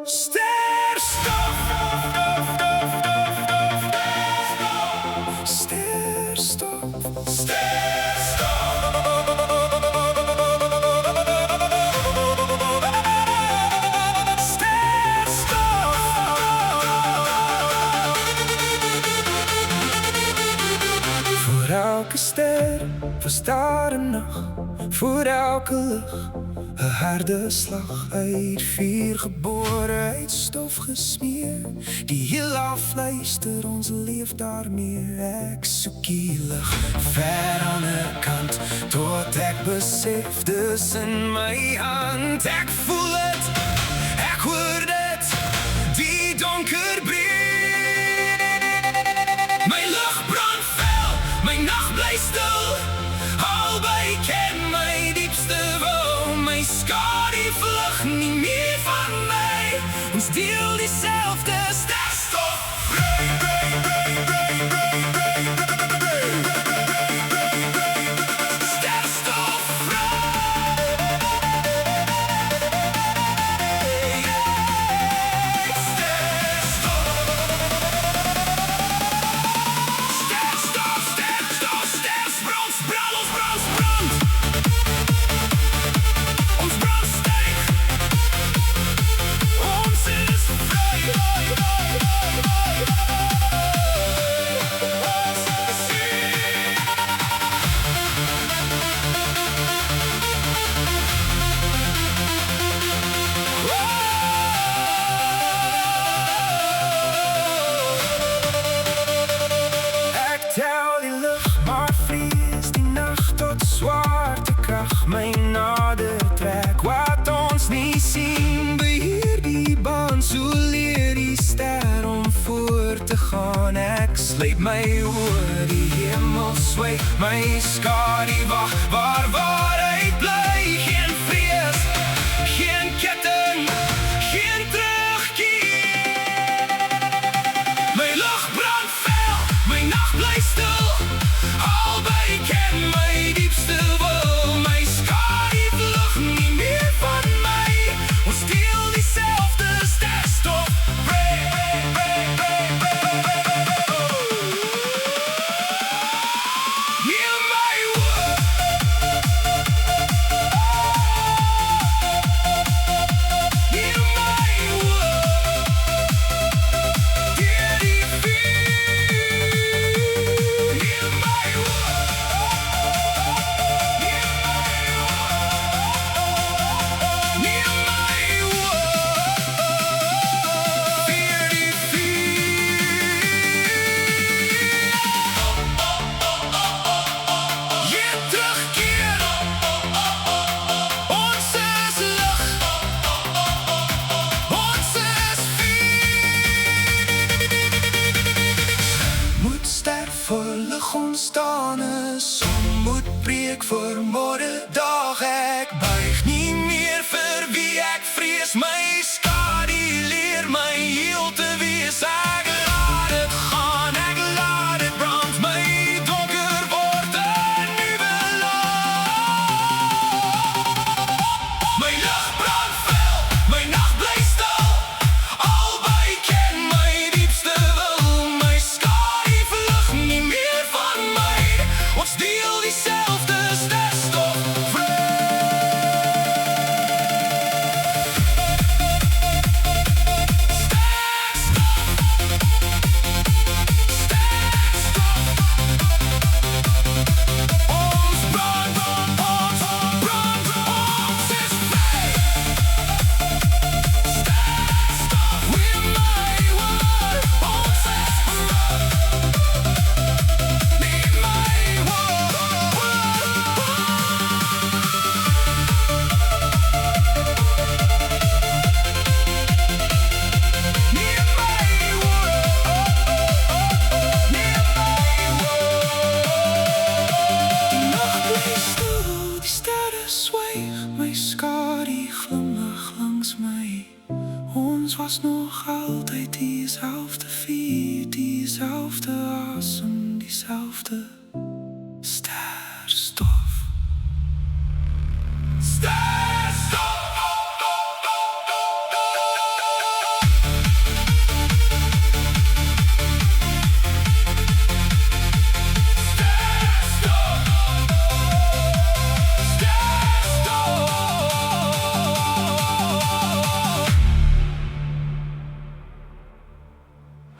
Sterstof, sterstof, voor elke ster was daar een nacht, voor elke lucht een harde slag. Uit vuur geboren, uit stof gesmeerd, die heel afluister, onze leef daarmee. Ik zoek die lucht ver aan de kant, tot ik besef, dus in mijn hand. Ik voel het, ik hoor het, die donker breed. Mijn lucht brandt fel, mijn nacht blijft stil, al bij ken mijn diepste woon. Mijn schaar die vlucht niet meer van mij, ons deel diezelfde sterstof. Tel die lucht, maar vries die nacht tot zwaartekracht. Mijn ader trek, wat ons niet zien. Beheer die band, zo leer die ster om voor te gaan. Ik sleep mij oor die hemel zweet, mijn schaar die wacht, waar waarheid blij. Geen vrees, geen ketting, geen terugkeer. Mijn lucht brandt fel, mijn nacht blijft stil, al bij ken mijn diepste wil. Mijn schaar die vlucht niet meer van mij, ons deel diezelfde sterstof. Hear my word. Hear my word. Hear die vuur. Hear my word. Hear my word. Hear my word. Hear die vuur. Geen terugkeer. Ons is lucht. Ons is vuur. Moet sterf voor lucht ontstaan is, moet breek voor morgendag. Ik buig niet meer voor wie ik vrees, mijn schaar die leer mij heel te wees. Ik laat het gaan, ik laat het brand, mijn donker wordt een nieuwe land. Mijn lucht brandt fel, mijn nacht blijft stil, al bij ken mijn diepste wil. Mijn schaar die vlucht niet meer van mij, ons deel diezelfde sterstof. Ons brand, ons brand, ons is vrij. Sterstof, hear my word. Ons is vrij. Hear my word. Hear my word. Hear my word. Die nacht bleef stil, die sterren zwijg, mijn schaar die glimlach langs mij. Ons was nog altijd diezelfde vier, diezelfde asem, diezelfde